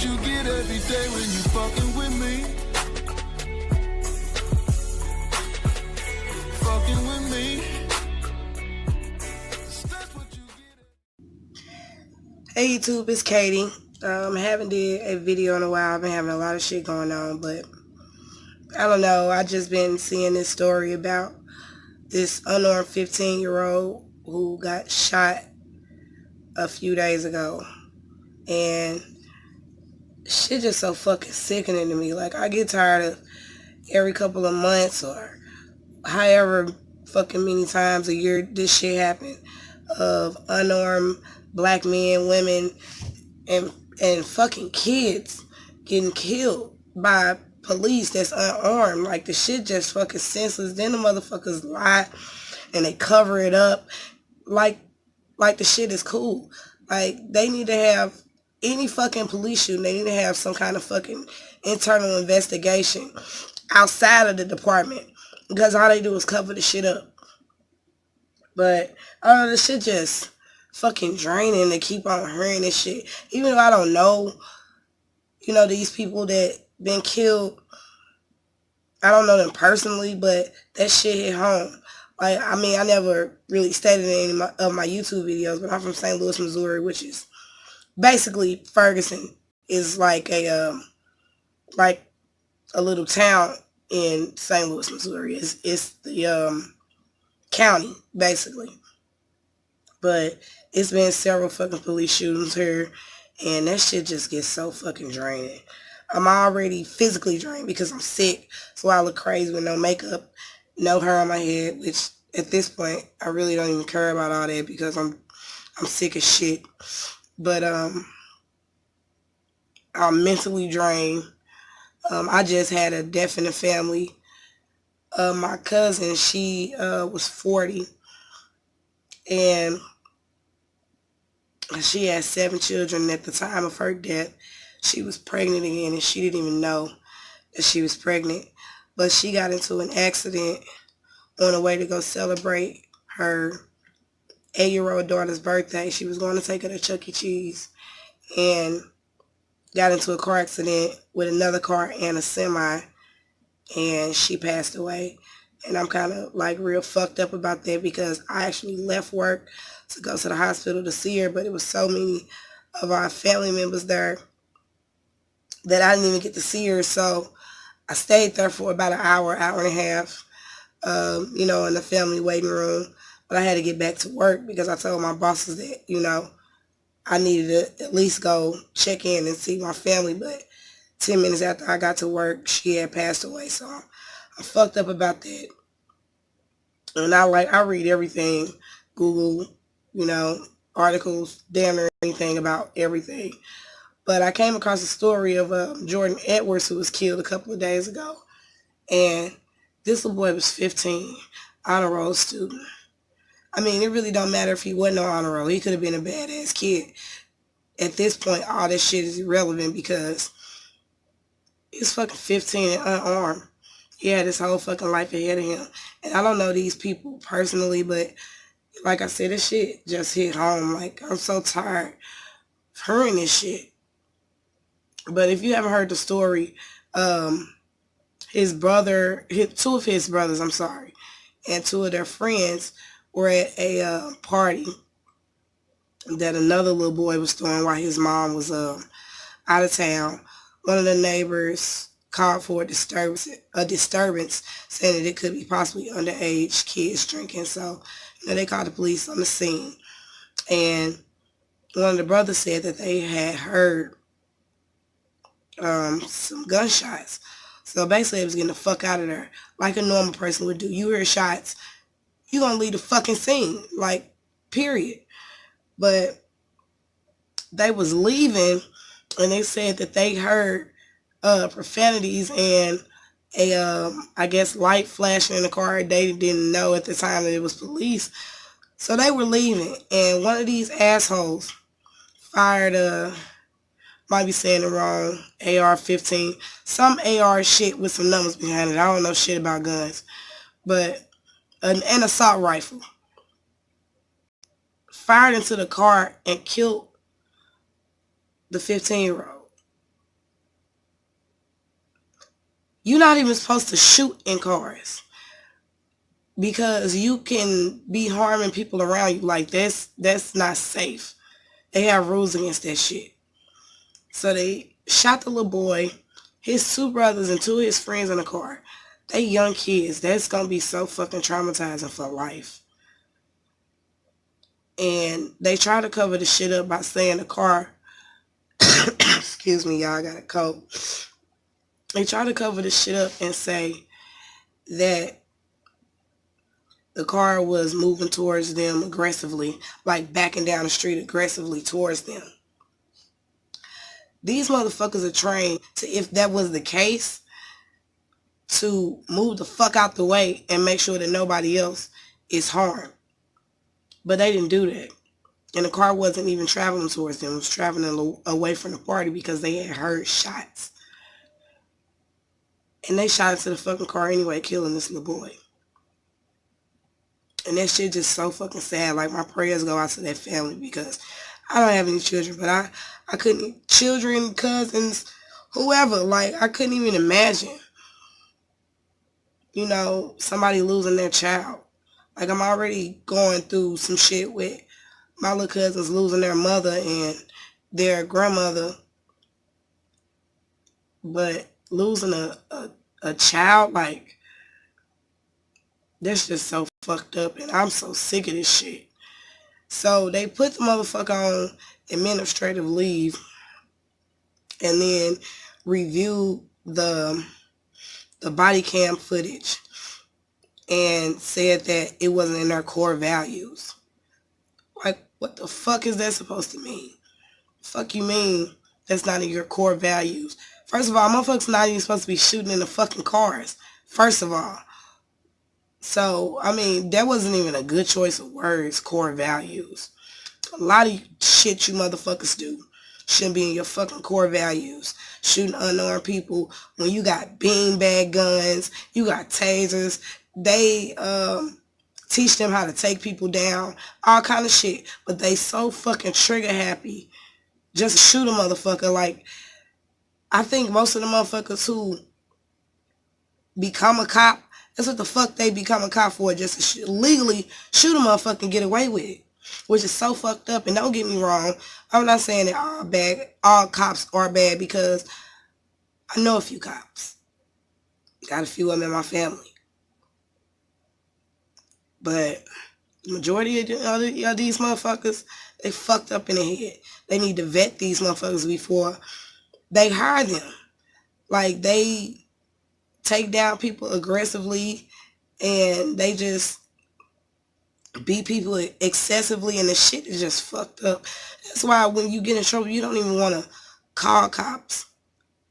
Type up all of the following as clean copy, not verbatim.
what you get every day when you fucking with me. Fucking with me. That's what you get. Hey YouTube, it's Katie. I haven't did a video in a while. I've been having a lot of shit going on, but I don't know. I just been seeing this story about this unarmed 15-year-old who got shot a few days ago. And shit just so fucking sickening to me. Like, I get tired of every couple of months or however fucking many times a year this shit happen of unarmed black men, women, and fucking kids getting killed by police that's unarmed. Like, the shit just fucking senseless. Then the motherfuckers lie and they cover it up like the shit is cool. Like, they need to have any fucking police shooting, they need to have some kind of fucking internal investigation outside of the department, because all they do is cover the shit up. But the shit just fucking draining to keep on hearing this shit. Even though I don't know, these people that been killed, I don't know them personally, but that shit hit home. Like, I mean, I never really stated in any of my YouTube videos, but I'm from St. Louis, Missouri, which is basically Ferguson is like a little town in St. Louis, Missouri. It's the county, basically. But it's been several fucking police shootings here, and that shit just gets so fucking draining. I'm already physically drained because I'm sick, so I look crazy with no makeup, no hair on my head, which at this point I really don't even care about all that because I'm sick as shit. But I'm mentally drained. I just had a death in the family. My cousin, she was 40, and she had 7 children. At the time of her death, she was pregnant again, and she didn't even know that she was pregnant. But she got into an accident on the way to go celebrate her 8-year-old daughter's birthday. She was going to take her to Chuck E. Cheese and got into a car accident with another car and a semi, and she passed away. And I'm kind of like real fucked up about that because I actually left work to go to the hospital to see her, but it was so many of our family members there that I didn't even get to see her. So I stayed there for about an hour and a half, in the family waiting room. But I had to get back to work because I told my bosses that, I needed to at least go check in and see my family. But 10 minutes after I got to work, she had passed away. So I'm fucked up about that. And I read everything, Google, articles, damn near anything about everything. But I came across a story of Jordan Edwards, who was killed a couple of days ago. And this little boy was 15, honor roll student. I mean, it really don't matter if he wasn't on honor roll. He could have been a badass kid. At this point, all this shit is irrelevant because he's fucking 15 and unarmed. He had his whole fucking life ahead of him. And I don't know these people personally, but like I said, this shit just hit home. Like, I'm so tired of hearing this shit. But if you haven't heard the story, two of his brothers, and 2 of their friends were at a party that another little boy was throwing while his mom was out of town. One of the neighbors called for a disturbance, saying that it could be possibly underage kids drinking. So, they called the police on the scene. And one of the brothers said that they had heard some gunshots. So basically, it was getting the fuck out of there like a normal person would do. You hear shots, you gonna leave the fucking scene, like, period. But they was leaving, and they said that they heard profanities and I guess light flashing in the car. They didn't know at the time that it was police. So they were leaving, and one of these assholes fired might be saying it wrong, AR-15, some AR shit with some numbers behind it. I don't know shit about guns, but an assault rifle. Fired into the car and killed the 15-year-old. You're not even supposed to shoot in cars because you can be harming people around you. Like, that's not safe. They have rules against that shit. So they shot the little boy, his two brothers, and two of his friends in the car. They young kids. That's going to be so fucking traumatizing for life. And they try to cover the shit up by saying the car, excuse me, y'all, I got a cold. They try to cover the shit up and say that the car was moving towards them aggressively, like backing down the street aggressively towards them. These motherfuckers are trained to, if that was the case, to move the fuck out the way and make sure that nobody else is harmed. But they didn't do that. And the car wasn't even traveling towards them. It was traveling away from the party because they had heard shots. And they shot into the fucking car anyway, killing this little boy. And that shit just so fucking sad. Like, my prayers go out to that family because I don't have any children, but I couldn't, children, cousins, whoever, like, I couldn't even imagine, you know, somebody losing their child. Like, I'm already going through some shit with my little cousins losing their mother and their grandmother, but losing a child, like, that's just so fucked up, and I'm so sick of this shit. So they put the motherfucker on administrative leave and then reviewed the body cam footage and said that it wasn't in their core values. Like, what the fuck is that supposed to mean? Fuck you mean that's not in your core values? First of all, motherfuckers not even supposed to be shooting in the fucking cars. First of all. So, I mean, that wasn't even a good choice of words, core values. A lot of shit you motherfuckers do shouldn't be in your fucking core values. Shooting unarmed people when you got beanbag guns, you got tasers. They teach them how to take people down, all kind of shit. But they so fucking trigger happy just to shoot a motherfucker. Like, I think most of the motherfuckers who become a cop, that's what the fuck they become a cop for, just to legally shoot a motherfucker and get away with it, which is so fucked up. And don't get me wrong, I'm not saying that all cops are bad, because I know a few cops. Got a few of them in my family. But the majority of these motherfuckers, they fucked up in the head. They need to vet these motherfuckers before they hire them. Like, they take down people aggressively and they just beat people excessively, and the shit is just fucked up. That's why when you get in trouble, you don't even want to call cops.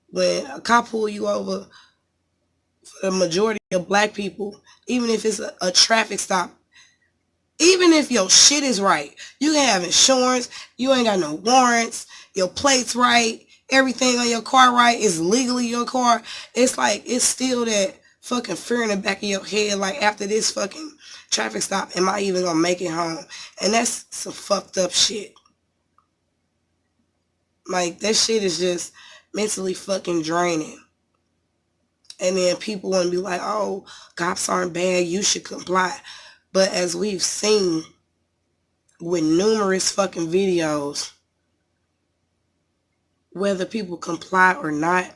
When a cop pull you over, for the majority of black people, even if it's a traffic stop, even if your shit is right, you can have insurance, you ain't got no warrants, your plate's right, everything on your car right, is legally your car, it's like, it's still that fucking fear in the back of your head, like, after this fucking traffic stop, am I even gonna make it home? And that's some fucked up shit. Like, that shit is just mentally fucking draining. And then people want to be like, oh, cops aren't bad, you should comply. But as we've seen with numerous fucking videos, whether people comply or not,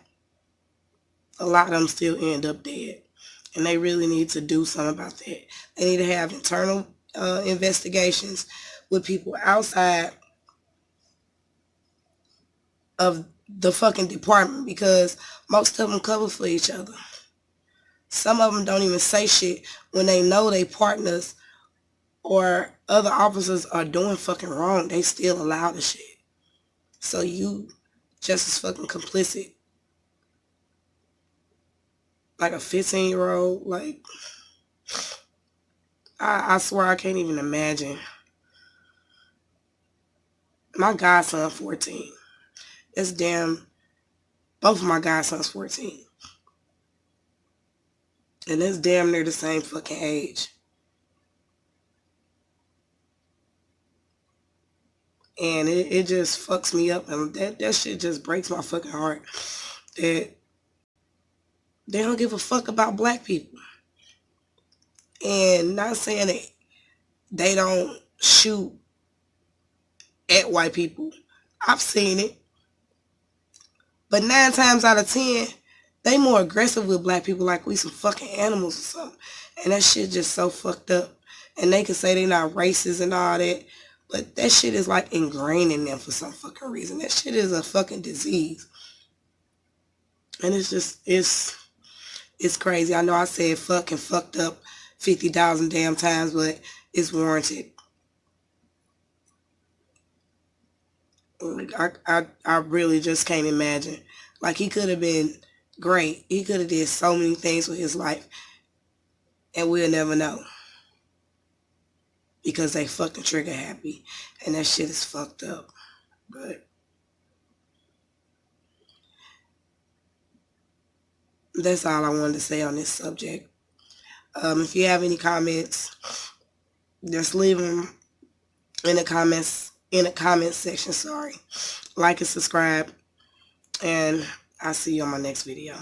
a lot of them still end up dead. And they really need to do something about that. They need to have internal investigations with people outside of the fucking department, because most of them cover for each other. Some of them don't even say shit when they know they partners or other officers are doing fucking wrong. They still allow the shit. So you just as fucking complicit. Like a 15-year-old, like, I swear I can't even imagine. My godson 14. That's damn, both of my godsons 14. And that's damn near the same fucking age. And it just fucks me up. And that shit just breaks my fucking heart. That They don't give a fuck about black people. And not saying that they don't shoot at white people. I've seen it. But 9 times out of 10, they more aggressive with black people like we some fucking animals or something. And that shit just so fucked up. And they can say they not racist and all that. But that shit is like ingrained in them for some fucking reason. That shit is a fucking disease. And it's just, it's crazy. I know I said fuck and fucked up 50,000 damn times, but it's warranted. I really just can't imagine. Like, he could have been great. He could have did so many things with his life. And we'll never know. Because they fucking trigger happy. And that shit is fucked up. But that's all I wanted to say on this subject. If you have any comments, just leave them in the comment section. Sorry. Like and subscribe. And I'll see you on my next video.